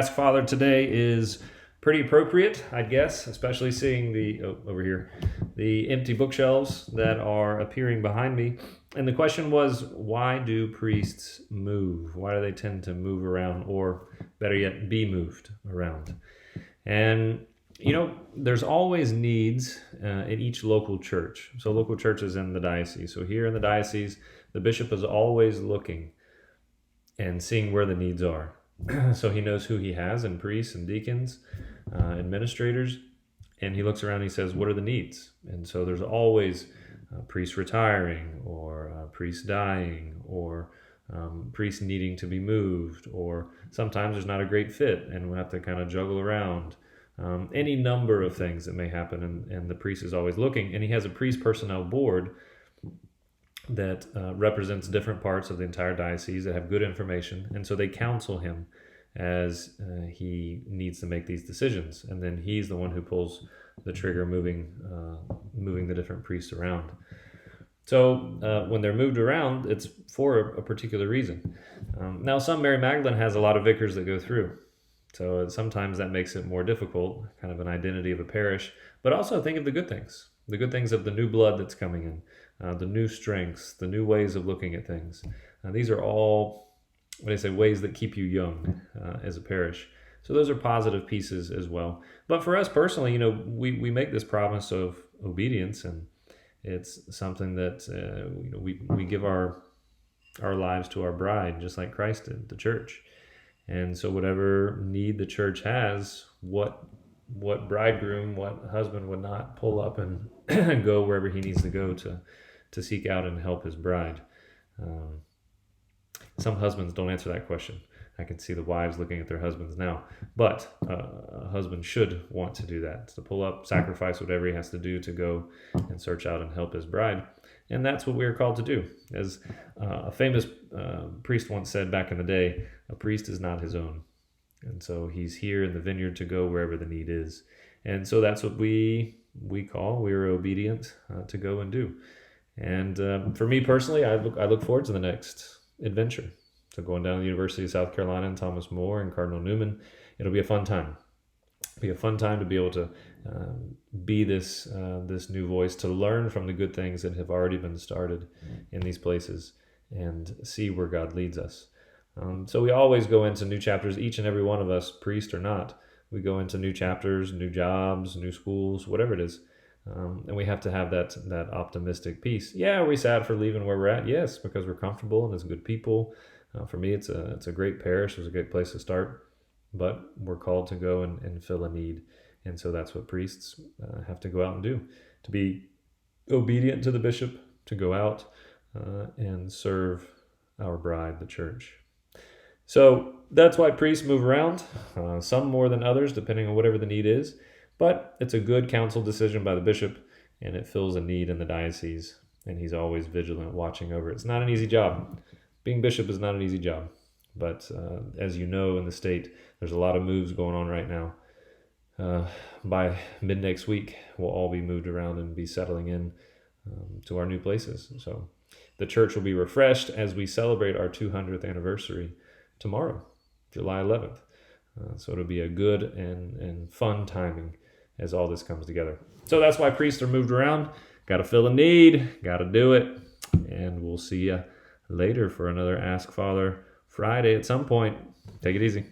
Ask Father today is pretty appropriate, I guess, especially seeing the empty bookshelves that are appearing behind me. And the question was, why do priests move? Why do they tend to move around, or better yet, be moved around? And there's always needs in each local church. So local churches in the diocese. So here in the diocese, the bishop is always looking and seeing where the needs are. So he knows who he has in priests and deacons, administrators, and he looks around and he says, what are the needs? And so there's always priests retiring, or priests dying, or priests needing to be moved, or sometimes there's not a great fit and we'll have to kind of juggle around. Any number of things that may happen, and the priest is always looking, and he has a priest personnel board that represents different parts of the entire diocese that have good information, and so they counsel him as he needs to make these decisions, and then he's the one who pulls the trigger, moving the different priests around. So when they're moved around, it's for a particular reason. Now, some Mary Magdalene has a lot of vicars that go through. So sometimes that makes it more difficult, kind of an identity of a parish, but also think of the good things of the new blood that's coming in, the new strengths, the new ways of looking at things. These are all, ways that keep you young as a parish. So those are positive pieces as well. But for us personally, we make this promise of obedience, and it's something that we give our lives to our bride, just like Christ did, the church. And so whatever need the church has, what bridegroom, what husband would not pull up and go wherever he needs to go to seek out and help his bride? Some husbands don't answer that question. I can see the wives looking at their husbands now. But a husband should want to do that, to pull up, sacrifice whatever he has to do to go and search out and help his bride. And that's what we are called to do. As a famous priest once said back in the day, a priest is not his own. And so he's here in the vineyard to go wherever the need is. And so that's what we are obedient to go and do. And for me personally, I look forward to the next adventure. So going down to the University of South Carolina and Thomas More and Cardinal Newman, it'll be a fun time. It'll be a fun time to be able to be this new voice, to learn from the good things that have already been started in these places and see where God leads us. So we always go into new chapters, each and every one of us, priest or not. We go into new chapters, new jobs, new schools, whatever it is. And we have to have that optimistic piece. Yeah, are we sad for leaving where we're at? Yes, because we're comfortable and there's good people. For me, it's a great parish. It's a great place to start. But we're called to go and fill a need. And so that's what priests have to go out and do, to be obedient to the bishop, to go out and serve our bride, the church. So that's why priests move around, some more than others, depending on whatever the need is. But it's a good council decision by the bishop, and it fills a need in the diocese, and he's always vigilant, watching over it. It's not an easy job. Being bishop is not an easy job. But as you know, in the state, there's a lot of moves going on right now. By mid next week, we'll all be moved around and be settling in to our new places. So the church will be refreshed as we celebrate our 200th anniversary tomorrow, July 11th. So it'll be a good and fun timing as all this comes together. So that's why priests are moved around. Got to fill a need, got to do it. And we'll see you later for another Ask Father Friday at some point. Take it easy.